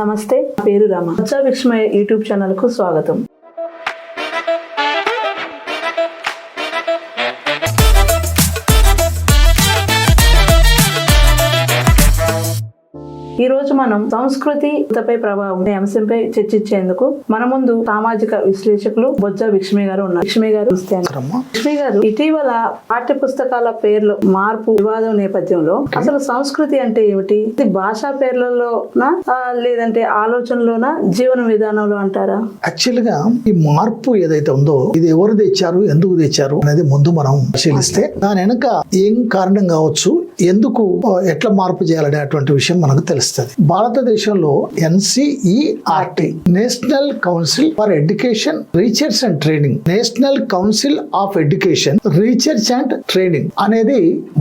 నమస్తే, నా పేరు రామ. బొజ్జా విస్మయ యూట్యూబ్ ఛానల్ కు స్వాగతం. ఈ రోజు మనం సంస్కృతిపై ప్రభావం అనే అంశంపై చర్చించేందుకు మన ముందు సామాజిక విశ్లేషకులు బొజ్జా విస్మయ గారు ఉన్నారు. విస్మయ గారు, విస్మయ గారు, ఇటీవల పాఠ్య పుస్తకాల పేర్లు మార్పు వివాదం నేపథ్యంలో అసలు సంస్కృతి అంటే ఏమిటి? ఇది భాషా పేర్లలోనా లేదంటే ఆలోచనలోనా, జీవన విధానంలో అంటారా? యాక్చువల్ గా ఈ మార్పు ఏదైతే ఉందో ఇది ఎవరు తెచ్చారు, ఎందుకు తెచ్చారు అనేది ముందు మనం పరిశీలిస్తే దాని వెనక ఏం కారణం కావచ్చు, ఎందుకు ఎట్లా మార్పు చేయాలనేటువంటి విషయం మనకు తెలుస్తుంది. భారతదేశంలో NCERT, national council for education research and training, national council of education research and training అనేది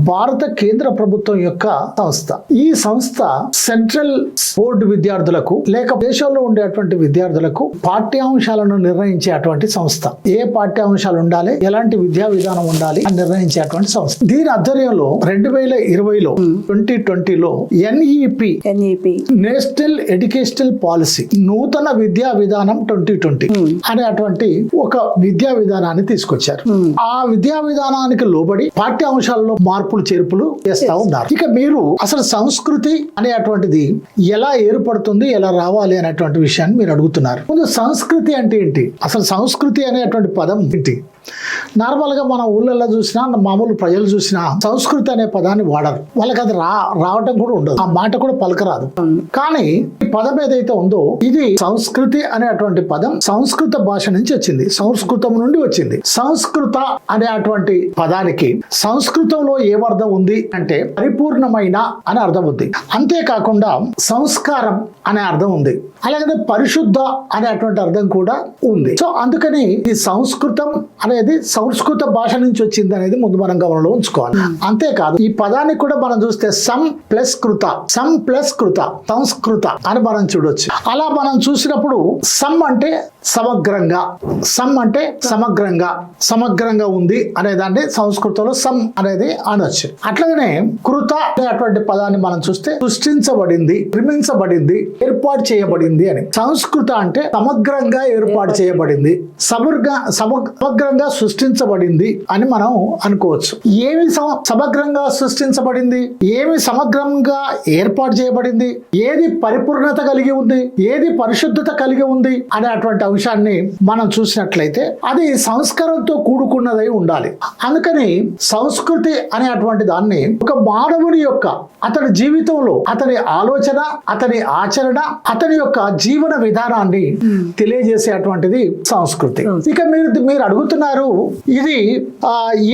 భారత కేంద్ర ప్రభుత్వం యొక్క సంస్థ. ఈ సంస్థ సెంట్రల్ బోర్డు విద్యార్థులకు లేక దేశంలో ఉండేటువంటి విద్యార్థులకు పాఠ్యాంశాలను నిర్ణయించేటువంటి సంస్థ. ఏ పాఠ్యాంశాలు ఉండాలి, ఎలాంటి విద్యా విధానం ఉండాలి అని నిర్ణయించేటువంటి సంస్థ. దీని ఆధ్వర్యంలో 2020లో 2020లో NEP నేషనల్ ఎడ్యుకేషనల్ పాలసీ, నూతన విద్యా విధానం 2020 అనేటువంటి ఒక విద్యా విధానాన్ని తీసుకొచ్చారు. ఆ విద్యా విధానానికి లోబడి పాఠ్యాంశాలలో మార్పులు చేర్పులు చేస్తా ఉన్నారు. ఇక మీరు అసలు సంస్కృతి అనేటువంటిది ఎలా ఏర్పడుతుంది, ఎలా రావాలి అనేటువంటి విషయాన్ని మీరు అడుగుతున్నారు. ముందు సంస్కృతి అంటే ఏంటి, అసలు సంస్కృతి అనేటువంటి పదం ఏంటి? నార్మల్ గా మన ఊళ్ళల్లో చూసినా, మామూలు ప్రజలు చూసినా సంస్కృతి అనే పదాన్ని వాడరు. వాళ్ళకి అది రావటం కూడా ఉండదు, ఆ మాట కూడా పలకరాదు. కానీ ఈ పదం ఏదైతే ఉందో ఇది సంస్కృతి అనేటువంటి పదం సంస్కృత భాష నుంచి వచ్చింది, సంస్కృతం నుండి వచ్చింది. సంస్కృత అనేటువంటి పదానికి సంస్కృతంలో ఏమర్థం ఉంది అంటే పరిపూర్ణమైన అనే అర్థం ఉంది. అంతేకాకుండా సంస్కారం అనే అర్థం ఉంది, అలాగే పరిశుద్ధ అనేటువంటి అర్థం కూడా ఉంది. సో అందుకని ఈ సంస్కృతం అనేది సంస్కృత భాష నుంచి వచ్చింది అనేది ముందు మనం గమనంలో ఉంచుకోవాలి. అంతేకాదు ఈ పదాన్ని కూడా మనం చూస్తే సం ప్లస్ కృత సంస్కృత అని మనం చూడొచ్చు. అలా మనం చూసినప్పుడు సం అంటే సమగ్రంగా, సం అంటే సమగ్రంగా ఉంది అనేదాన్ని సంస్కృతంలో సం అనేది అనొచ్చు. అట్లాగనే కృత అనేటువంటి పదాన్ని మనం చూస్తే సృష్టించబడింది, నిర్మించబడింది, ఏర్పాటు చేయబడింది అని. సంస్కృత అంటే సమగ్రంగా ఏర్పాటు చేయబడింది, సమగ్రంగా సృష్టించబడింది అని మనం అనుకోవచ్చు. ఏమి సమగ్రంగా సృష్టించబడింది, ఏమి సమగ్రంగా ఏర్పాటు చేయబడింది, ఏది పరిపూర్ణత కలిగి ఉంది, ఏది పరిశుద్ధత కలిగి ఉంది అనేటువంటి అంశాన్ని మనం చూసినట్లయితే అది సంస్కారంతో కూడుకున్నదై ఉండాలి. అందుకని సంస్కృతి అనేటువంటి దాన్ని ఒక మానవుని యొక్క అతని జీవితంలో అతని ఆలోచన, అతని ఆచరణ, అతని యొక్క జీవన విధానాన్ని తెలియజేసేటువంటిది సంస్కృతి. ఇక మీరు అడుగుతున్నారు ఇది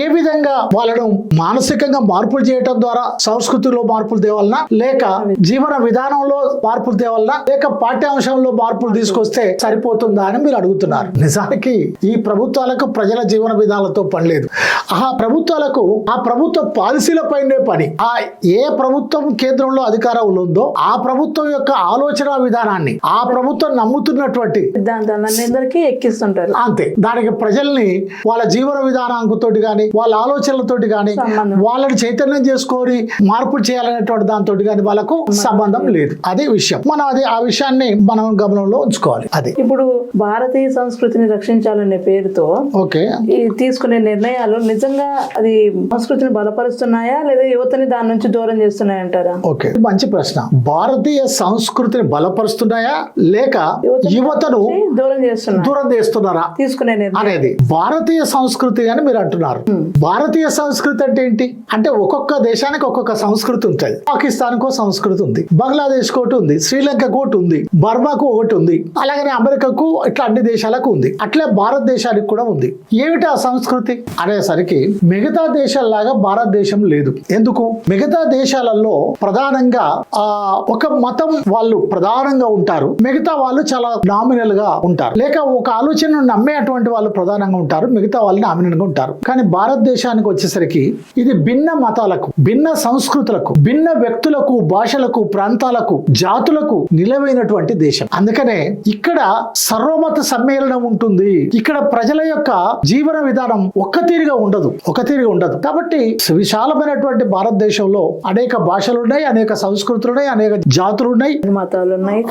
ఏ విధంగా వాళ్ళను మానసికంగా మార్పులు చేయటం ద్వారా సంస్కృతిలో మార్పులు తేవాలన్నా, లేక జీవన విధానంలో మార్పులు తేవాలన్నా, లేక పాఠ్యాంశంలో మార్పులు తీసుకొస్తే సరిపోతుందా అని మీరు అడుగుతున్నారు. నిజానికి ఈ ప్రభుత్వాలకు ప్రజల జీవన విధానాలతో పని లేదు. ఆ ప్రభుత్వాలకు ఆ ప్రభుత్వ పాలసీలపైనే పని. ఏ ప్రభుత్వం కేంద్రంలో అధికారంలో ఉందో ఆ ప్రభుత్వం యొక్క ఆలోచన విధానాన్ని, ఆ ప్రభుత్వం నమ్ముతున్నటువంటి అందరికీ ఎక్కిస్తుంటారు. అంతే. దానికి ప్రజల్ని వాళ్ళ జీవన విధానాంతోటి గాని, వాళ్ళ ఆలోచనలతోటి గాని, వాళ్ళని చైతన్యం చేసుకొని మార్పులు చేయాలనేటువంటి దాంతో గాని వాళ్ళకు సంబంధం లేదు. అదే విషయం. మనం ఆ విషయాన్ని మనం గమనంలో ఉంచుకోవాలి. అదే ఇప్పుడు భారతీయ సంస్కృతిని రక్షించాలనే పేరుతో తీసుకునే నిర్ణయాలు నిజంగా అది సంస్కృతిని బలపరుస్తున్నాయా లేదా యువతని దాని నుంచి దూరం చేస్తున్నాయంటారా? ఓకే, మంచి ప్రశ్న. భారతీయ సంస్కృతిని బలపరుస్తున్నాయా లేక యువతను దూరం చేస్తున్నారా తీసుకునే అనేది భారతీయ సంస్కృతి అని మీరు అంటున్నారు. భారతీయ సంస్కృతి అంటే ఏంటి అంటే ఒక్కొక్క దేశానికి ఒక్కొక్క సంస్కృతి ఉంటుంది. పాకిస్తాన్ కో సంస్కృతి ఉంది, బంగ్లాదేశ్ ఒకటి ఉంది, శ్రీలంకకు ఒకటి ఉంది, బర్మాకు ఒకటి ఉంది, అలాగే అమెరికాకు, ఇట్లా అన్ని దేశాలకు ఉంది. అట్లే భారతదేశానికి కూడా ఉంది. ఏమిటి ఆ సంస్కృతి అనేసరికి మిగతా దేశాల్లాగా భారతదేశం లేదు. ఎందుకు? మిగతా దేశాలలో ప్రధానంగా ఒక మతం వాళ్ళు ప్రధానంగా ఉంటారు, మిగతా వాళ్ళు చాలా నామినల్ గా ఉంటారు, లేక ఒక ఆలోచనను నమ్మేటువంటి వాళ్ళు ప్రధానంగా ఉంటారు. ఉంటారు, మిగతా వాళ్ళని నామినల్గా ఉంటారు. కానీ భారతదేశానికి వచ్చేసరికి ఇది భిన్న మతాలకు, భిన్న సంస్కృతులకు, భిన్న వ్యక్తులకు, భాషలకు, ప్రాంతాలకు, జాతులకు నిలవైనటువంటి దేశం. అందుకనే ఇక్కడ సర్వమత సమ్మేళనం ఉంటుంది. ఇక్కడ ప్రజల యొక్క జీవన విధానం ఒక్క తీరుగా ఉండదు. కాబట్టి విశాలమైనటువంటి భారతదేశంలో అనేక భాషలు ఉన్నాయి, అనేక సంస్కృతులు ఉన్నాయి, అనేక జాతులు ఉన్నాయి,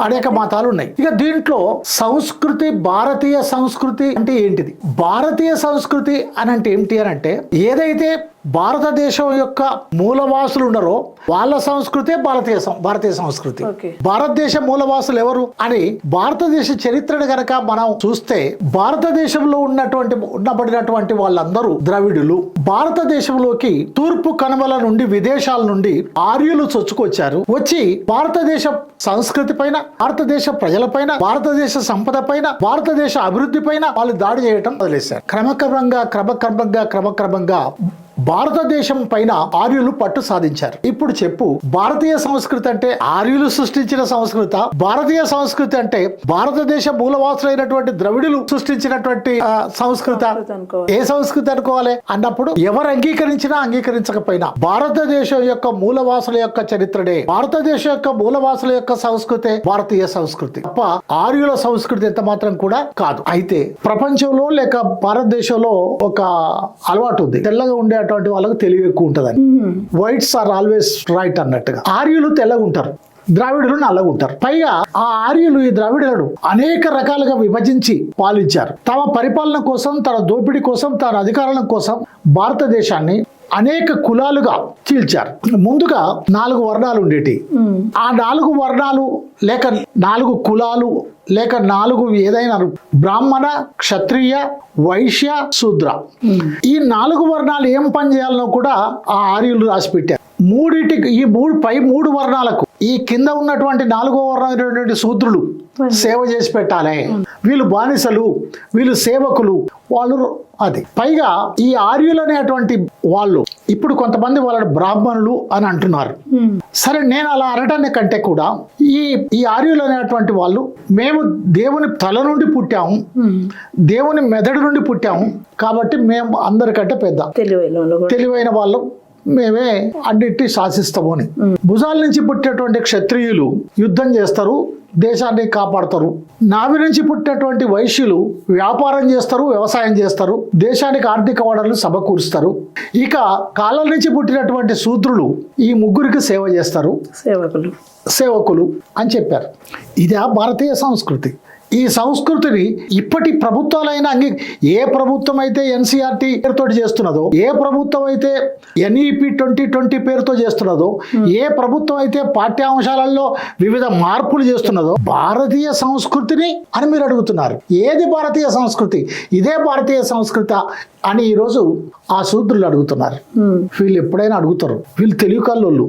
అనేక మతాలు ఉన్నాయి. ఇక దీంట్లో సంస్కృతి, భారతీయ సంస్కృతి అంటే ఏంటిది? భారతీయ సంస్కృతి అని అంటే ఏంటి అని అంటే ఏదైతే భారతదేశం యొక్క మూలవాసులు ఉన్నారో వాళ్ళ సంస్కృతే భారతీయ సంస్కృతి. భారతదేశ మూలవాసులు ఎవరు అని భారతదేశ చరిత్రను గనక మనం చూస్తే భారతదేశంలో ఉండబడినటువంటి వాళ్ళందరూ ద్రవిడులు. భారతదేశంలోకి తూర్పు కనుమల నుండి, విదేశాల నుండి ఆర్యులు చొచ్చుకొచ్చారు. వచ్చి భారతదేశ సంస్కృతి పైన, భారతదేశ ప్రజల పైన, భారతదేశ సంపద పైన, భారతదేశ అభివృద్ధి పైన వాళ్ళు దాడి చేయటం మొదలెట్టారు. క్రమక్రమంగా భారతదేశం పైన ఆర్యులు పట్టు సాధించారు. ఇప్పుడు చెప్పు, భారతీయ సంస్కృతి అంటే ఆర్యులు సృష్టించిన సంస్కృత? భారతీయ సంస్కృతి అంటే భారతదేశ మూలవాసులైనటువంటి ద్రవిడులు సృష్టించినటువంటి సంస్కృత? ఏ సంస్కృతి అనుకోవాలి అన్నప్పుడు ఎవరు అంగీకరించినా అంగీకరించకపోయినా భారతదేశం యొక్క మూలవాసుల యొక్క చరిత్రనే, భారతదేశం యొక్క మూలవాసుల యొక్క సంస్కృతే భారతీయ సంస్కృతి తప్ప ఆర్యుల సంస్కృతి ఎంత మాత్రం కూడా కాదు. అయితే ప్రపంచంలో లేక భారతదేశంలో ఒక అలవాటు ఉంది, తెల్లగా ఉండే వాళ్ళకు తెలివి ఎక్కువ ఉంటుందని. వైట్స్ ఆర్ ఆల్వేస్ రైట్ అన్నట్టుగా. ఆర్యులు తెల్లగా ఉంటారు, ద్రావిడులు నల్లగా ఉంటారు. పైగా ఆ ఆర్యులు ఈ ద్రావిడులను అనేక రకాలుగా విభజించి పాలించారు. తమ పరిపాలన కోసం, తన దోపిడీ కోసం, తన అధికారాల కోసం భారతదేశాన్ని అనేక కులాలుగా చీల్చారు. ముందుగా 4 వర్ణాలు ఉండేటి. ఆ 4 వర్ణాలు లేక 4 కులాలు లేక 4 ఏదైనా బ్రాహ్మణ, క్షత్రియ, వైశ్య, శూద్ర, ఈ 4 వర్ణాలు ఏం పని చేయాలనో కూడా ఆ ఆర్యులు రాసి పెట్టారు. ఈ 3 వర్ణాలకు ఈ కింద ఉన్నటువంటి 4వ వర్ణమైనటువంటి శూద్రులు సేవ చేసి పెట్టాలి. వీళ్ళు బానిసలు, వీళ్ళు సేవకులు, వాళ్ళు అది. పైగా ఈ ఆర్యులు అనేటువంటి వాళ్ళు ఇప్పుడు కొంతమంది వాళ్ళ బ్రాహ్మణులు అని అంటున్నారు. సరే, నేను అలా అనటాన్ని కంటే కూడా ఈ ఆర్యులు అనేటువంటి వాళ్ళు మేము దేవుని తల నుండి పుట్టాము, దేవుని మెదడు నుండి పుట్టాము, కాబట్టి మేము అందరికంటే పెద్ద తెలివైన వాళ్ళు, మేమే అన్నిటి శాసిస్తాము అని. భుజాల నుంచి పుట్టినటువంటి క్షత్రియులు యుద్ధం చేస్తారు, దేశాన్ని కాపాడతారు. నాభి నుంచి పుట్టినటువంటి వైశ్యులు వ్యాపారం చేస్తారు, వ్యవసాయం చేస్తారు, దేశానికి ఆర్థిక వనరులు సమకూరుస్తారు. ఇక కాళ్ళ నుంచి పుట్టినటువంటి శూద్రులు ఈ ముగ్గురికి సేవ చేస్తారు, సేవకులు అని చెప్పారు. ఇదే భారతీయ సంస్కృతి. ఈ సంస్కృతిని ఇప్పటి ప్రభుత్వాలైనా ఏ ప్రభుత్వం అయితే ఎన్సీఆర్టీ పేరుతో చేస్తున్నదో, ఏ ప్రభుత్వం అయితే ఎన్ఈపి 2020 పేరుతో చేస్తున్నదో, ఏ ప్రభుత్వం అయితే పాఠ్యాంశాలలో వివిధ మార్పులు చేస్తున్నదో భారతీయ సంస్కృతిని అని మీరు అడుగుతున్నారు. ఏది భారతీయ సంస్కృతి? ఇదే భారతీయ సంస్కృత అని ఈరోజు ఆ శూద్రులు అడుగుతున్నారు. వీళ్ళు ఎప్పుడైనా అడుగుతారు, వీళ్ళు తెలివి కల్లోళ్ళు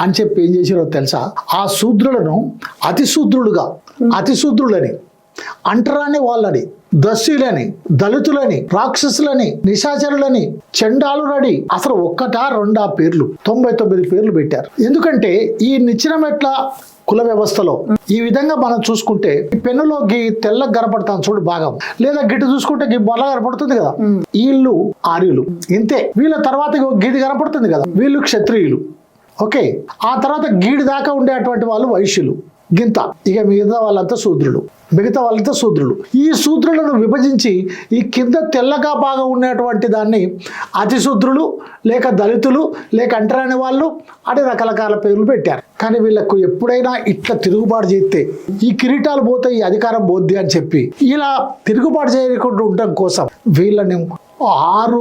అని చెప్పి ఏం చేసారో తెలుసా? ఆ శూద్రులను అతిశూద్రులని, అంటరాని వాళ్ళని, దస్యులని, దళితులని, రాక్షసులని, నిశాచరులని, చండాలులని, అసలు 1, 2 పేర్లు 99 పేర్లు పెట్టారు. ఎందుకంటే ఈ నిచ్చెనమెట్ల కుల వ్యవస్థలో ఈ విధంగా మనం చూసుకుంటే ఈ పెన్నులో తెల్లగా కనపడతాను చూడు భాగం, లేదా గిట్టు చూసుకుంటే బొల్ల కనపడుతుంది కదా, వీళ్ళు ఆర్యులు. ఇంతే. వీళ్ళ తర్వాత గిది కనపడుతుంది కదా, వీళ్ళు క్షత్రియులు. ఓకే, ఆ తర్వాత గీడి దాకా ఉండేటువంటి వాళ్ళు వైశ్యులు, గింత. ఇక మిగతా వాళ్ళంతా శూద్రులు. ఈ శూద్రులను విభజించి ఈ కింద తెల్లగా బాగా ఉండేటువంటి దాన్ని అతిశూద్రులు లేక దళితులు లేక అంటరాని వాళ్ళు అని రకరకాల పేర్లు పెట్టారు. కానీ వీళ్ళకు ఎప్పుడైనా ఇట్లా తిరుగుబాటు చేస్తే ఈ కిరీటాలు పోతాయి, ఈ అధికారం పోద్ది అని చెప్పి ఇలా తిరుగుబాటు చేయకుండా ఉండడం కోసం వీళ్ళని 4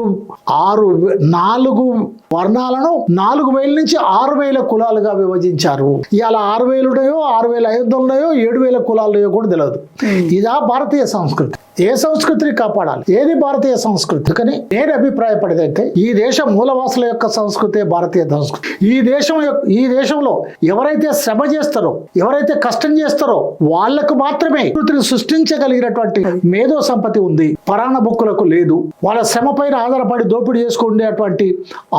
వర్ణాలను 4000 నుంచి 6000 కులాలుగా విభజించారు. ఇవాళ 6000 ఉన్నాయో, 6500 ఉన్నాయో, 7000 కులాలు ఉన్నాయో కూడా తెలియదు. ఇదా భారతీయ సంస్కృతి? ఏ సంస్కృతిని కాపాడాలి? ఏది భారతీయ సంస్కృతి? కానీ నేను అభిప్రాయపడేదంటే ఈ దేశ మూలవాసుల యొక్క సంస్కృతే భారతీయ సంస్కృతి. ఈ దేశంలో ఎవరైతే శ్రమ చేస్తారో, ఎవరైతే కష్టం చేస్తారో వాళ్ళకు మాత్రమే సంస్కృతిని సృష్టించగలిగినటువంటి మేధో సంపత్తి ఉంది. పరాణ బుక్కులకు లేదు. వాళ్ళ శ్రమ పైన ఆధారపడి దోపిడీ చేసుకునేటువంటి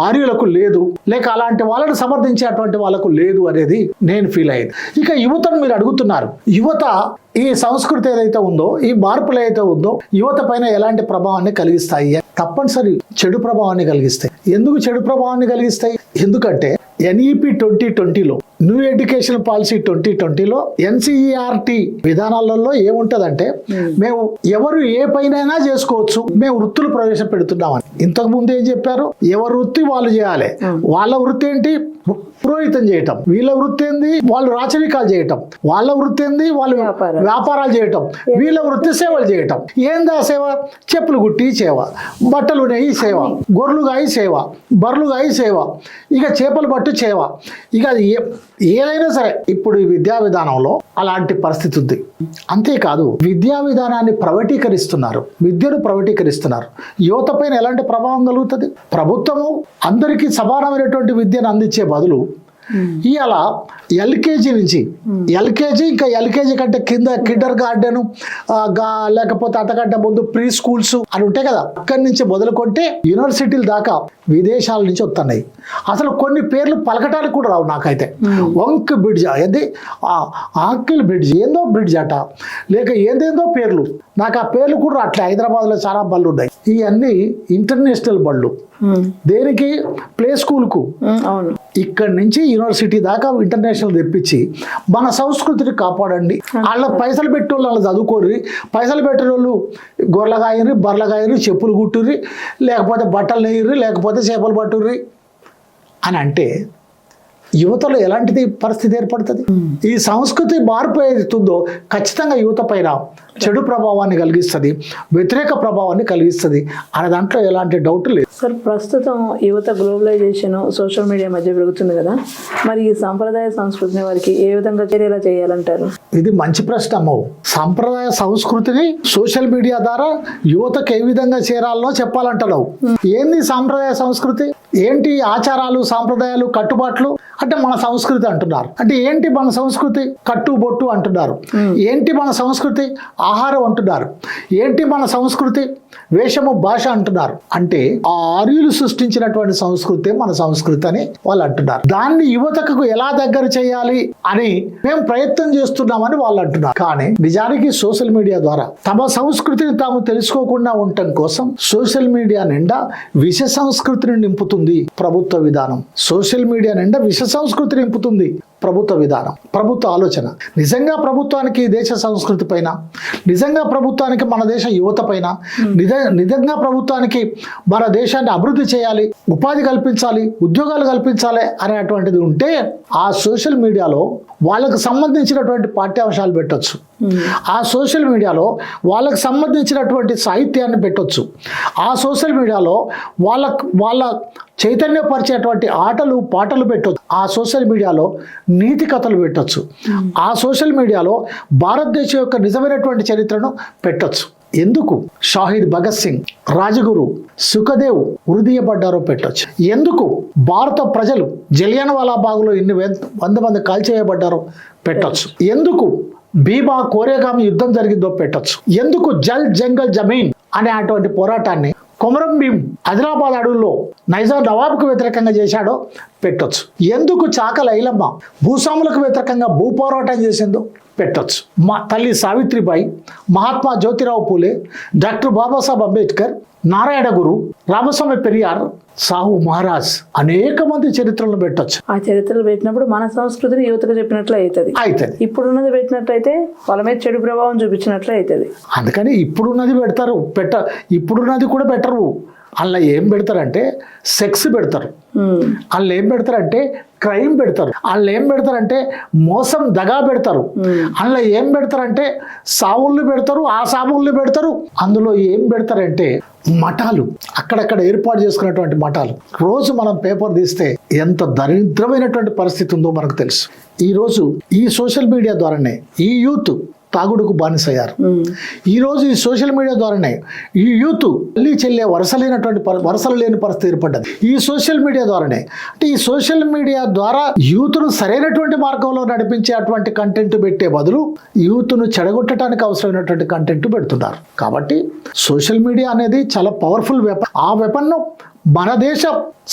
ఆర్యులకు లేదు, లేక అలాంటి వాళ్ళని సమర్థించేటువంటి వాళ్ళకు లేదు అనేది నేను ఫీల్ అయ్యేది. ఇక యువతను మీరు అడుగుతున్నారు, యువత ఈ సంస్కృతి ఏదైతే ఉందో, ఈ మార్పులు ఏదైతే ఉందో యువత పైన ఎలాంటి ప్రభావాన్ని కలిగిస్తాయి? తప్పనిసరి చెడు ప్రభావాన్ని కలిగిస్తాయి. ఎందుకు చెడు ప్రభావాన్ని కలిగిస్తాయి? ఎందుకంటే ఎన్ఈపి 2020లో న్యూ ఎడ్యుకేషన్ పాలసీ 2020లో ఎన్సిఈఆర్టీ విధానాలలో ఏముంటదంటే మేము ఎవరు ఏ పైనైనా చేసుకోవచ్చు, మేము వృత్తులు ప్రవేశపెడుతున్నామని. ఇంతకు ముందు ఏం చెప్పారు? ఎవరి వృత్తి వాళ్ళు చేయాలి. వాళ్ళ వృత్తి ఏంటి? పురోహితం చేయటం. వీళ్ళ వృత్తి ఏంది? వాళ్ళు రాచరికాలు చేయటం. వాళ్ళ వృత్తి ఏంది? వాళ్ళు వ్యాపారాలు చేయటం. వీళ్ళ వృత్తి సేవలు చేయటం. ఏందా సేవ? చెప్పులు కుట్టి సేవ, బట్టలు నెయ్యి సేవ, గొర్రెలు గాయి సేవ, బర్రెలు గాయి సేవ, ఇక చేపలు పట్టు సేవ. ఇక అది ఏదైనా సరే ఇప్పుడు ఈ విద్యా విధానంలో అలాంటి పరిస్థితి ఉంది. అంతేకాదు విద్యా విధానాన్ని ప్రైవేటీకరిస్తున్నారు, విద్యను ప్రైవేటీకరిస్తున్నారు. యువత పైన ఎలాంటి ప్రభావం కలుగుతుంది? ప్రభుత్వము అందరికీ సమానమైనటువంటి విద్యను అందించే బదులు ఇవాళ ఎల్కేజీ నుంచి ఇంకా ఎల్కేజీ కంటే కింద కిండర్ గార్డెన్ లేకపోతే అంతకంటే ముందు ప్రీ స్కూల్స్ అని ఉంటాయి కదా, అక్కడి నుంచి మొదలుకొంటే యూనివర్సిటీల దాకా విదేశాల నుంచి వస్తున్నాయి. అసలు కొన్ని పేర్లు పలకటానికి కూడా రావు నాకైతే. వంక్ బ్రిడ్జ్, ఏది ఆకిల్ బ్రిడ్జ్, ఏందో బ్రిడ్జ్ అట, లేక ఏందేందో పేర్లు, నాకు ఆ పేర్లు కూడా అట్లా. హైదరాబాద్లో చాలా బళ్ళు ఉన్నాయి. ఇవన్నీ ఇంటర్నేషనల్ బళ్ళు. దేనికి? ప్లే స్కూల్కు. ఇక్కడి నుంచి యూనివర్సిటీ దాకా ఇంటర్నేషనల్ తెప్పించి మన సంస్కృతిని కాపాడండి. వాళ్ళ పైసలు పెట్టేవాళ్ళు వాళ్ళు చదువుకోర్రి, పైసలు పెట్టిన వాళ్ళు గొర్రెగాయరి, బర్రెగాయరి, చెప్పులు కుట్టుర్రి, లేకపోతే బట్టలు నెయ్యర్రి, లేకపోతే చేపలు పట్టుర్రి అని అంటే యువతలో ఎలాంటిది పరిస్థితి ఏర్పడుతుంది? ఈ సంస్కృతి మార్పు ఏదైతుందో ఖచ్చితంగా యువత పైన చెడు ప్రభావాన్ని కలిగిస్తుంది, వ్యతిరేక ప్రభావాన్ని కలిగిస్తుంది అనే దాంట్లో ఎలాంటి డౌట్ లేదు. సార్, ప్రస్తుతం యువత గ్లోబలైజేషన్, సోషల్ మీడియా మధ్య పెరుగుతుంది కదా, మరి ఈ సాంప్రదాయ సంస్కృతిని వారికి ఏ విధంగా చర్యలా చేయాలంటారు? ఇది మంచి ప్రశ్న అమ్మవు. సాంప్రదాయ సంస్కృతిని సోషల్ మీడియా ద్వారా యువతకు ఏ విధంగా చేరాలనో చెప్పాలంటున్నావు. ఏంది సాంప్రదాయ సంస్కృతి? ఏంటి ఆచారాలు, సాంప్రదాయాలు, కట్టుబాట్లు అంటే మన సంస్కృతి అంటున్నారు. అంటే ఏంటి మన సంస్కృతి? కట్టు బొట్టు అంటున్నారు. ఏంటి మన సంస్కృతి? ఆహారం అంటున్నారు. ఏంటి మన సంస్కృతి? వేషము, భాష అంటున్నారు. అంటే ఆ ఆర్యులు సృష్టించినటువంటి సంస్కృతి మన సంస్కృతి అని వాళ్ళు అంటున్నారు. దాన్ని యువతకు ఎలా దగ్గర చేయాలి అని మేము ప్రయత్నం చేస్తున్నామని వాళ్ళు అంటున్నారు. కానీ నిజానికి సోషల్ మీడియా ద్వారా తమ సంస్కృతిని తాము తెలుసుకోకుండా ఉండటం కోసం సోషల్ మీడియా నిండా విష సంస్కృతిని నింపుతుంది ప్రభుత్వ విధానం. సోషల్ మీడియా నిండా విష సంస్కృతిని నింపుతుంది ప్రభుత్వ విధానం, ప్రభుత్వ ఆలోచన. నిజంగా ప్రభుత్వానికి దేశ సంస్కృతి పైన, నిజంగా ప్రభుత్వానికి మన దేశ యువత పైన, నిజంగా ప్రభుత్వానికి మన దేశాన్ని అభివృద్ధి చేయాలి, ఉపాధి కల్పించాలి, ఉద్యోగాలు కల్పించాలి అనేటువంటిది ఉంటే ఆ సోషల్ మీడియాలో వాళ్ళకు సంబంధించినటువంటి పాఠ్యాంశాలు పెట్టొచ్చు. ఆ సోషల్ మీడియాలో వాళ్ళకు సంబంధించినటువంటి సాహిత్యాన్ని పెట్టొచ్చు. ఆ సోషల్ మీడియాలో వాళ్ళ చైతన్యపరిచేటువంటి ఆటలు, పాటలు పెట్టొచ్చు. ఆ సోషల్ మీడియాలో నీతి కథలు పెట్టొచ్చు. ఆ సోషల్ మీడియాలో భారతదేశం యొక్క నిజమైనటువంటి చరిత్రను పెట్టొచ్చు. ఎందుకు షాహిద్ భగత్ సింగ్, రాజగురు, సుఖదేవ్ ఉరిదీయబడ్డారో పెట్టొచ్చు. ఎందుకు భారత ప్రజలు జలియన్వాలా బాగ్లో ఎన్ని 100 మంది కాల్చివేయబడ్డారో పెట్టొచ్చు. ఎందుకు భీమా కోరేగామి యుద్ధం జరిగిందో పెట్టొచ్చు. ఎందుకు జల్ జంగల్ జమీన్ అనే అటువంటి పోరాటాన్ని కొమరం భీం ఆదిలాబాద్ అడవుల్లో నైజాం నవాబ్కు వ్యతిరేకంగా చేశాడో పెట్టొచ్చు. ఎందుకు చాకల ఐలమ్మ భూస్వాములకు వ్యతిరేకంగా భూ పోరాటం చేసిందో పెట్టొచ్చు. మా తల్లి సావిత్రిబాయి, మహాత్మా జ్యోతిరావు పూలే, డాక్టర్ బాబాసాహెబ్ అంబేద్కర్, నారాయణ గురు, రామస్వామి పెరియార్, సాహు మహారాజ్ అనేక మంది చరిత్రలు పెట్టొచ్చు. ఆ చరిత్రలు పెట్టినప్పుడు మన సంస్కృతిని యువతకు చెప్పినట్లు అవుతుంది. ఇప్పుడున్నది పెట్టినట్లయితే వాళ్ళ మీద చెడు ప్రభావం చూపించినట్లు అవుతుంది. అందుకని ఇప్పుడున్నది పెడతారు, ఇప్పుడున్నది కూడా పెట్టరు. అందులో ఏం పెడతారంటే సెక్స్ పెడతారు, అందులో ఏం పెడతారంటే క్రైమ్ పెడతారు, అందులో ఏం పెడతారంటే మోసం, దగా పెడతారు, అందులో ఏం పెడతారంటే సావుళ్ళు పెడతారు, ఆ సావుళ్ళు పెడతారు. అందులో ఏం పెడతారంటే మఠాలు, అక్కడక్కడ ఏర్పాటు చేసుకున్నటువంటి మఠాలు. రోజు మనం పేపర్ తీస్తే ఎంత దరిద్రమైనటువంటి పరిస్థితి ఉందో మనకు తెలుసు. ఈరోజు ఈ సోషల్ మీడియా ద్వారానే ఈ యూత్ తాగుడుకు బానిసయ్యారు. ఈరోజు ఈ సోషల్ మీడియా ద్వారానే ఈ యూత్ తల్లి చెల్లె వరసలు లేని పరిస్థితి ఏర్పడ్డది ఈ సోషల్ మీడియా ద్వారానే. అంటే ఈ సోషల్ మీడియా ద్వారా యూత్ను సరైనటువంటి మార్గంలో నడిపించే అటువంటి కంటెంట్ పెట్టే బదులు యూత్ను చెడగొట్టడానికి అవసరమైనటువంటి కంటెంట్ పెడుతున్నారు. కాబట్టి సోషల్ మీడియా అనేది చాలా పవర్ఫుల్ వెపన్. ఆ వెపన్ను మన దేశ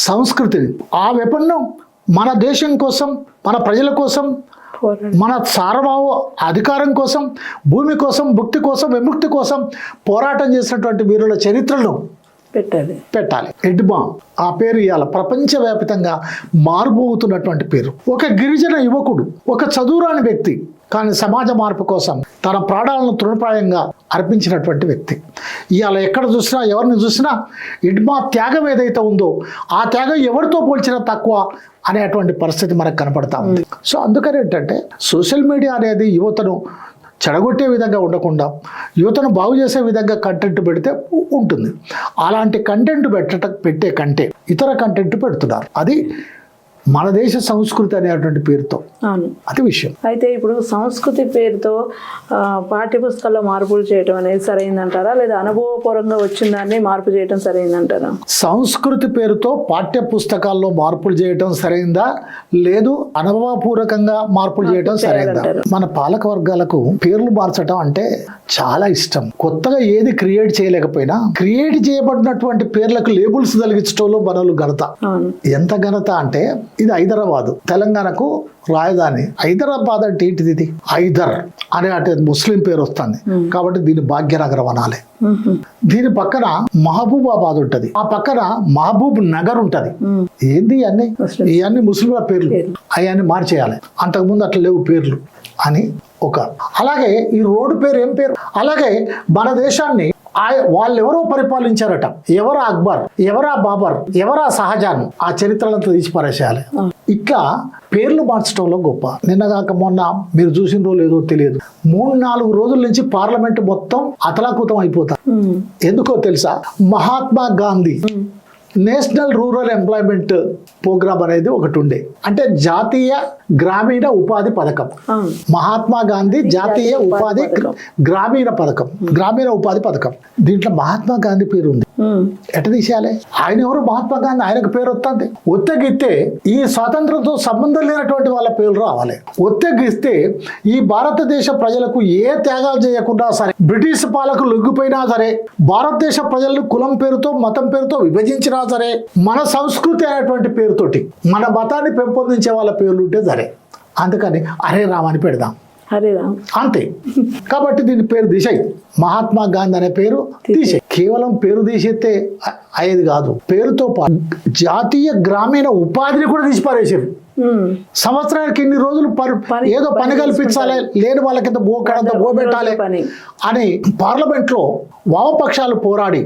సంస్కృతిని, ఆ వెపన్ను మన దేశం కోసం, మన ప్రజల కోసం, మన సార్వభౌమ అధికారం కోసం, భూమి కోసం, భుక్తి కోసం, విముక్తి కోసం పోరాటం చేసినటువంటి వీరుల చరిత్రను పెట్టాలి. ఎడ్మా ఆ పేరు ఇవాళ ప్రపంచవ్యాప్తంగా మారుమోగుతున్నటువంటి పేరు. ఒక గిరిజన యువకుడు, ఒక చదువురాని వ్యక్తి, కానీ సమాజ మార్పు కోసం తన ప్రాణాలను తృణప్రాయంగా అర్పించినటువంటి వ్యక్తి. ఇవాళ ఎక్కడ చూసినా, ఎవరిని చూసినా ఎడ్మా త్యాగం ఏదైతే ఉందో ఆ త్యాగం ఎవరితో పోల్చినా తక్కువ అనేటువంటి పరిస్థితి మనకు కనపడతా ఉంది. సో అందుకని ఏంటంటే సోషల్ మీడియా అనేది యువతను చెడగొట్టే విధంగా ఉండకుండా యువతను బాగు చేసే విధంగా కంటెంట్ పెడితే ఉంటుంది. అలాంటి కంటెంట్ పెట్టే కంటే ఇతర కంటెంట్ పెడుతున్నారు. అది మన దేశ సంస్కృతి అనేటువంటి పేరుతో. అవును, అది విషయం. అయితే ఇప్పుడు సంస్కృతి పేరుతో పాఠ్యపుస్తకాల్లో మార్పులు చేయడం అనేది సరైందంటారా, లేదా అనుభవపూర్వకంగా వచ్చిన దాన్ని మార్పు చేయడం సరైందంటారా? సంస్కృతి పేరుతో పాఠ్య పుస్తకాల్లో మార్పులు చేయడం సరైందా, లేదు అనుభవపూర్వకంగా మార్పులు చేయడం సరైందా? మన పాలక వర్గాలకు పేర్లు మార్చడం అంటే చాలా ఇష్టం. కొత్తగా ఏది క్రియేట్ చేయలేకపోయినా క్రియేట్ చేయబడినటువంటి పేర్లకు లేబుల్స్ తొలగించడంలో మనలు ఘనత. ఎంత ఘనత అంటే, ఇది హైదరాబాదు, తెలంగాణకు రాజధాని. హైదరాబాద్ అంటే ఏంటిది? ఇది హైదర్ అనే అంటే ముస్లిం పేరు వస్తుంది కాబట్టి దీన్ని భాగ్యనగరం అనాలి. దీని పక్కన మహబూబాబాద్ ఉంటది, ఆ పక్కన మహబూబ్ నగర్ ఉంటది. ఏంది ఇవన్నీ ముస్లింల పేర్లు, అవన్నీ మార్చేయాలి. అంతకుముందు అట్లా లేవు పేర్లు అని ఒక. అలాగే ఈ రోడ్డు పేరు ఏం పేరు? అలాగే మన దేశాన్ని వాళ్ళెవరో పరిపాలించారట. ఎవరా అక్బర్, ఎవరా బాబర్, ఎవరా షాజహాన్, ఆ చరిత్రలంతా తీసి పారేసేయాలి. ఇట్లా పేర్లు మార్చడంలో గొప్ప. నిన్నగాక మొన్న మీరు చూసిందో లేదో తెలియదు, 3-4 రోజుల నుంచి పార్లమెంట్ మొత్తం అతలాకుతం అయిపోతారు. ఎందుకో తెలుసా? Mahatma Gandhi national rural employment programme అనేది ఒకటి ఉండే, అంటే జాతీయ గ్రామీణ ఉపాధి పథకం. మహాత్మా గాంధీ జాతీయ ఉపాధి గ్రామీణ ఉపాధి పథకం. దీంట్లో మహాత్మా గాంధీ పేరు ఉంది. ఎట్ట తీసేయాలి? ఆయన ఎవరు? మహాత్మా గాంధీ. ఆయనకు పేరు వస్తుంది. ఒత్తగిస్తే ఈ స్వాతంత్రంతో సంబంధం లేనటువంటి వాళ్ళ పేర్లు రావాలి. ఒత్తగిస్తే ఈ భారతదేశ ప్రజలకు ఏ త్యాగాలు చేయకుండా సరే, బ్రిటిష్ పాలకు లొంగిపోయినా సరే, భారతదేశ ప్రజలను కులం పేరుతో, మతం పేరుతో విభజించినా సరే, మన సంస్కృతి అనేటువంటి పేరుతోటి మన మతాన్ని పెంపొందించే వాళ్ళ పేర్లు ఉంటే సరే. అందుకని హరే రామ్ అని పెడదాం, అంతే. కాబట్టి దీని పేరు తీసేయి, మహాత్మా గాంధీ అనే పేరు తీసే. కేవలం పేరు తీసేస్తే అయ్యేది కాదు, పేరుతో పాటు జాతీయ గ్రామీణ ఉపాధిని కూడా తీసి పారేసారు. సంవత్సరానికి ఇన్ని రోజులు ఏదో పని కల్పించాలి, లేని వాళ్ళకింత బో పెట్టాలి అని పార్లమెంట్ లో వామపక్షాలు పోరాడి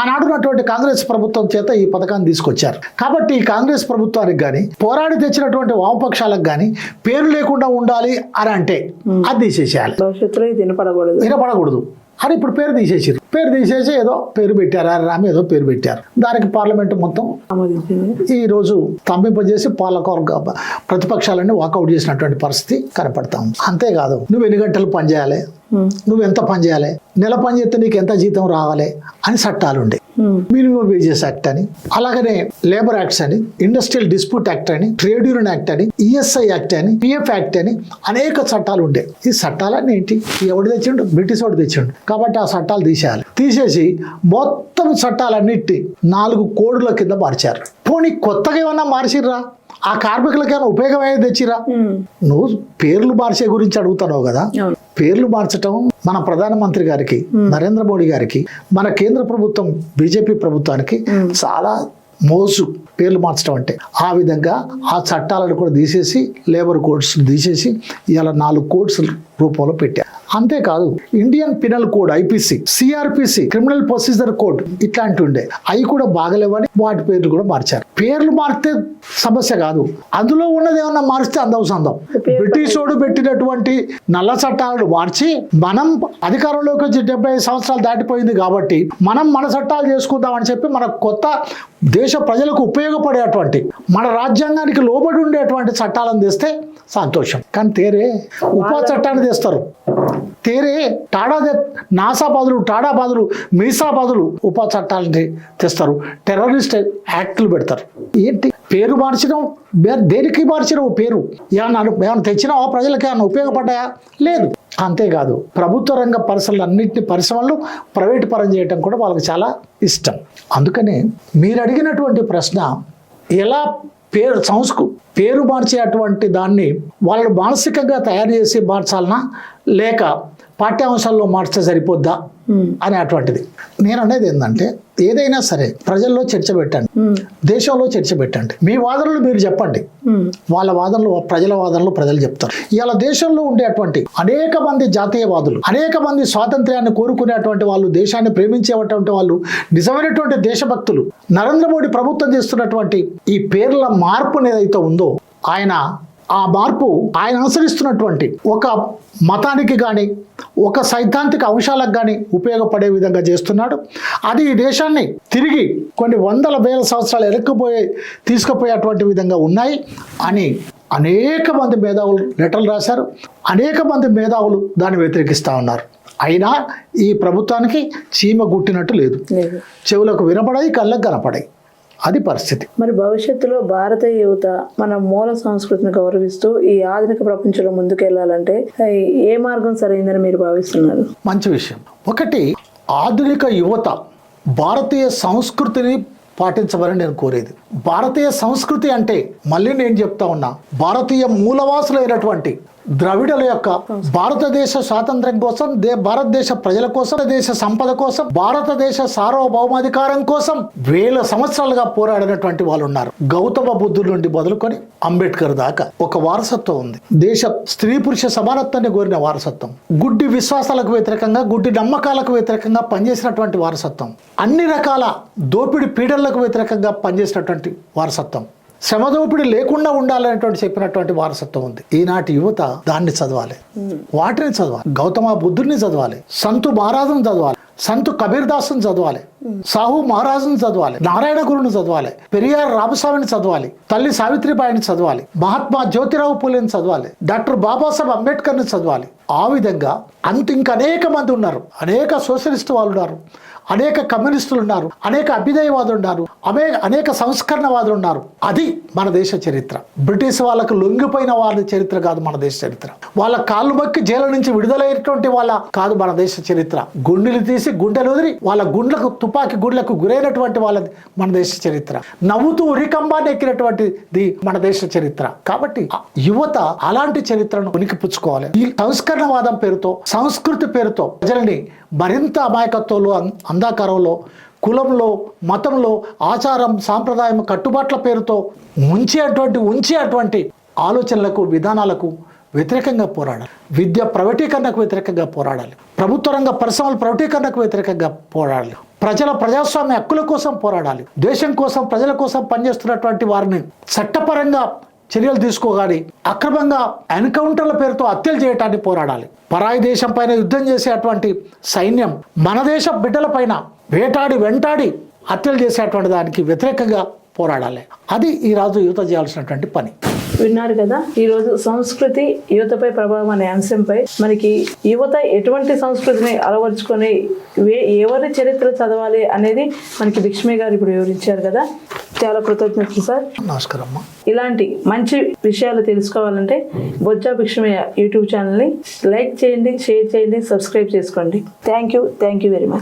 ఆనాడున్నటువంటి కాంగ్రెస్ ప్రభుత్వం చేత ఈ పథకాన్ని తీసుకొచ్చారు. కాబట్టి ఈ కాంగ్రెస్ ప్రభుత్వానికి గాని, పోరాడి తెచ్చినటువంటి వామపక్షాలకు గాని పేరు లేకుండా ఉండాలి అని అంటే అది తీసేసేయాలి, వినపడకూడదు అని. ఇప్పుడు పేరు తీసేసారు. పేరు తీసేసి ఏదో పేరు పెట్టారు, రామ ఏదో పేరు పెట్టారు. దానికి పార్లమెంట్ మొత్తం ఈ రోజు స్తంభింపజేసి పాలకవర్గ ప్రతిపక్షాలన్నీ వాకౌట్ చేసినటువంటి పరిస్థితి కనపడతాం. అంతేకాదు, నువ్వు ఎన్ని గంటలు పనిచేయాలి, నువ్వు ఎంత పని చేయాలి, నెల పని చేస్తే నీకు ఎంత జీతం రావాలి అని చట్టాలు ఉండే. మినిమం వేజెస్ యాక్ట్ అని, అలాగనే లేబర్ యాక్ట్స్ అని, ఇండస్ట్రియల్ డిస్ప్యూట్ యాక్ట్ అని, ట్రేడ్ యూనియన్ యాక్ట్ అని, ఈఎస్ఐ యాక్ట్ అని, పిఎఫ్ యాక్ట్ అని అనేక చట్టాలు ఉండే. ఈ చట్టాలన్నీ ఏంటి? ఎవడు తెచ్చిండు? బ్రిటిష్ వాడు తెచ్చిండు. కాబట్టి ఆ చట్టాలు తీసేసి మొత్తం చట్టాలన్నిటి 4 కోడుల కింద మార్చారు. పోనీ కొత్తగా ఏమన్నా మార్చిర్రా? ఆ కార్మికులకి ఏమైనా ఉపయోగం అనేది తెచ్చిరా? నువ్వు పేర్లు మార్చే గురించి అడుగుతున్నావు కదా. పేర్లు మార్చడం మన ప్రధానమంత్రి గారికి, నరేంద్ర మోడీ గారికి, మన కేంద్ర ప్రభుత్వం బీజేపీ ప్రభుత్వానికి చాలా మోసు పేర్లు మార్చడం అంటే. ఆ విధంగా ఆ చట్టాలను కూడా తీసేసి, లేబర్ కోడ్స్ తీసేసి ఇలా 4 కోడ్స్ రూపంలో పెట్టారు. అంతేకాదు, Indian penal code IPC, CrPC, criminal procedure code ఇట్లాంటివి ఉండే, అవి కూడా బాగలేవని వాటి పేర్లు కూడా మార్చారు. పేర్లు మారితే సమస్య కాదు, అందులో ఉన్నది ఏమన్నా మారిస్తే అందం. బ్రిటిష్ వాడు పెట్టినటువంటి నల్ల చట్టాలను మార్చి మనం అధికారంలోకి వచ్చి 75 సంవత్సరాలు దాటిపోయింది కాబట్టి మనం మన చట్టాలు చేసుకుందాం అని చెప్పి మన కొత్త దేశ ప్రజలకు ఉపయోగపడేటువంటి, మన రాజ్యాంగానికి లోబడి ఉండేటువంటి చట్టాలను తెస్తే సంతోషం. కానీ తేరే ఉప చట్టాన్ని తెస్తారు. తేరే నాసా బదులు టాడా బదులు మీసా బదులు ఉప చట్టాలని తెస్తారు, టెర్రరిస్ట్ యాక్ట్లు పెడతారు. ఏంటి పేరు మార్చడం? దేనికి మార్చడం పేరు? ఏమన్నా తెచ్చినావా? ప్రజలకి ఏమన్నా ఉపయోగపడ్డాయా? లేదు. అంతేకాదు ప్రభుత్వ రంగ పరిశ్రమలు ప్రైవేటు పరం చేయటం కూడా వాళ్ళకి చాలా ఇష్టం. అందుకనే మీరు అడిగినటువంటి ప్రశ్న, ఎలా పేరు మార్చేటువంటి దాన్ని వాళ్ళు మానసికంగా తయారు చేసి మార్చాలనా లేక పాఠ్యాంశాల్లో మార్చితే సరిపోద్దా అనేటువంటిది. నేను అనేది ఏంటంటే, ఏదైనా సరే ప్రజల్లో చర్చ పెట్టండి, దేశంలో చర్చ పెట్టండి. మీ వాదనలు మీరు చెప్పండి, వాళ్ళ వాదనలు ప్రజల వాదనలు ప్రజలు చెప్తారు. ఇవాళ దేశంలో ఉండేటువంటి అనేక మంది జాతీయవాదులు, అనేక మంది స్వాతంత్ర్యాన్ని కోరుకునేటువంటి వాళ్ళు, దేశాన్ని ప్రేమించేటువంటి వాళ్ళు, నిజమైనటువంటి దేశభక్తులు, నరేంద్ర మోడీ ప్రభుత్వం చేస్తున్నటువంటి ఈ పేర్ల మార్పు ఏదైతే ఉందో, ఆ మార్పు ఆయన అనుసరిస్తున్నటువంటి ఒక మతానికి కానీ ఒక సైద్ధాంతిక అంశాలకు కానీ ఉపయోగపడే విధంగా చేస్తున్నాడు. అది ఈ దేశాన్ని తిరిగి కొన్ని వందల వేల సంవత్సరాలు తీసుకుపోయేటువంటి విధంగా ఉన్నాయి అని అనేక మంది మేధావులు లెటర్లు రాశారు. అనేక మంది మేధావులు దాన్ని వ్యతిరేకిస్తూ ఉన్నారు. అయినా ఈ ప్రభుత్వానికి చీమ గుట్టినట్టు లేదు. చెవులకు వినపడాయి, కళ్ళకు కనపడాయి. అది పరిస్థితి. మరి భవిష్యత్తులో భారతీయ యువత మన మూల సంస్కృతిని గౌరవిస్తూ ఈ ఆధునిక ప్రపంచంలో ముందుకెళ్లాలంటే ఏ మార్గం సరైందని మీరు భావిస్తున్నారు? మంచి విషయం. ఒకటి, ఆధునిక యువత భారతీయ సంస్కృతిని పాటించమని నేను కోరేది. భారతీయ సంస్కృతి అంటే మళ్ళీ నేను చెప్తా ఉన్నా, భారతీయ మూలవాసులైనటువంటి ద్రవిడుల యొక్క భారతదేశ స్వాతంత్ర్యం కోసం, భారతదేశ ప్రజల కోసం, దేశ సంపద కోసం, భారతదేశ సార్వభౌమాధికారం కోసం వేల సంవత్సరాలుగా పోరాడినటువంటి వాళ్ళు ఉన్నారు. గౌతమ బుద్ధుడి నుండి మొదలుకొని అంబేద్కర్ దాకా ఒక వారసత్వం ఉంది. దేశ స్త్రీ పురుష సమానత్వాన్ని కోరిన వారసత్వం, గుడ్డి విశ్వాసాలకు వ్యతిరేకంగా, గుడ్డి నమ్మకాలకు వ్యతిరేకంగా పనిచేసినటువంటి వారసత్వం, అన్ని రకాల దోపిడి పీడలకు వ్యతిరేకంగా పనిచేసినటువంటి వారసత్వం, శ్రమదోపిడి లేకుండా ఉండాలనేటువంటి చెప్పినటువంటి వారసత్వం ఉంది. ఈనాటి యువత దాన్ని చదవాలి, వాటిని చదవాలి. గౌతమ బుద్ధుడిని చదవాలి, సంతు మహారాజును చదవాలి, సంతు కబీర్ దాసుని చదవాలి, సాహు మహారాజుని చదవాలి, నారాయణ గురుని చదవాలి, పెరియార్ రామస్వామిని చదవాలి, తల్లి సావిత్రిబాయిని చదవాలి, మహాత్మా జ్యోతిరావు పూలేని చదవాలి, డాక్టర్ బాబాసాహెబ్ అంబేద్కర్ని చదవాలి. ఆ విధంగా ఇంకనేక మంది ఉన్నారు. అనేక సోషలిస్ట్ వాళ్ళు ఉన్నారు, అనేక కమ్యూనిస్టులు ఉన్నారు, అనేక అభ్యుదయవాదులు ఉన్నారు, అనేక సంస్కరణవాదులు ఉన్నారు. అది మన దేశ చరిత్ర. బ్రిటిష్ వాళ్ళకు లొంగిపోయిన వాళ్ళ చరిత్ర కాదు మన దేశ చరిత్ర. వాళ్ళ కాళ్ళు మొక్కి జైలు నుంచి విడుదలైనటువంటి వాళ్ళ కాదు మన దేశ చరిత్ర. గుండెలు తీసి గుండెలు వదిలి వాళ్ళ తుపాకీ గుండెలకు గురైనటువంటి వాళ్ళది మన దేశ చరిత్ర. నవ్వుతూ ఉరికంబాన్ని ఎక్కినటువంటిది మన దేశ చరిత్ర. కాబట్టి యువత అలాంటి చరిత్రను ఉనికి పుచ్చుకోవాలి. ఈ సంస్కరణవాదం పేరుతో, సంస్కృతి పేరుతో ప్రజల్ని మరింత అమాయకత్వంలో, అంధాకారంలో, కులంలో, మతంలో, ఆచారం, సాంప్రదాయం, కట్టుబాట్ల పేరుతో ఉంచేటువంటి ఆలోచనలకు, విధానాలకు వ్యతిరేకంగా పోరాడాలి. విద్య ప్రైవేటీకరణకు వ్యతిరేకంగా పోరాడాలి. ప్రభుత్వ రంగ పరిశ్రమల ప్రైవేటీకరణకు వ్యతిరేకంగా పోరాడాలి. ప్రజాస్వామ్య హక్కుల కోసం పోరాడాలి. దేశం కోసం, ప్రజల కోసం పనిచేస్తున్నటువంటి వారిని చట్టపరంగా చర్యలు తీసుకోగాని అక్రమంగా ఎన్కౌంటర్ల పేరుతో హత్యలు చేయటాన్ని పోరాడాలి. పరాయి దేశం పైన యుద్ధం చేసేటువంటి సైన్యం మన దేశ బిడ్డల పైన వెంటాడి హత్యలు చేసేటువంటి దానికి వ్యతిరేకంగా పోరాడాలి. అది ఈ రోజు యువత చేయాల్సినటువంటి పని. విన్నారు కదా, ఈరోజు సంస్కృతి యువతపై ప్రభావం అనే అంశంపై మనకి యువత ఎటువంటి సంస్కృతిని అలవర్చుకొని ఎవరి చరిత్ర చదవాలి అనేది మనకి భిక్షమయ్య గారు ఇప్పుడు వివరించారు కదా. చాలా కృతజ్ఞతలు సార్. నమస్కారం అమ్మా. ఇలాంటి మంచి విషయాలు తెలుసుకోవాలంటే బొజ్జా భిక్షమయ్య యూట్యూబ్ ఛానల్ని లైక్ చేయండి, షేర్ చేయండి, సబ్స్క్రైబ్ చేసుకోండి. Thank you very much.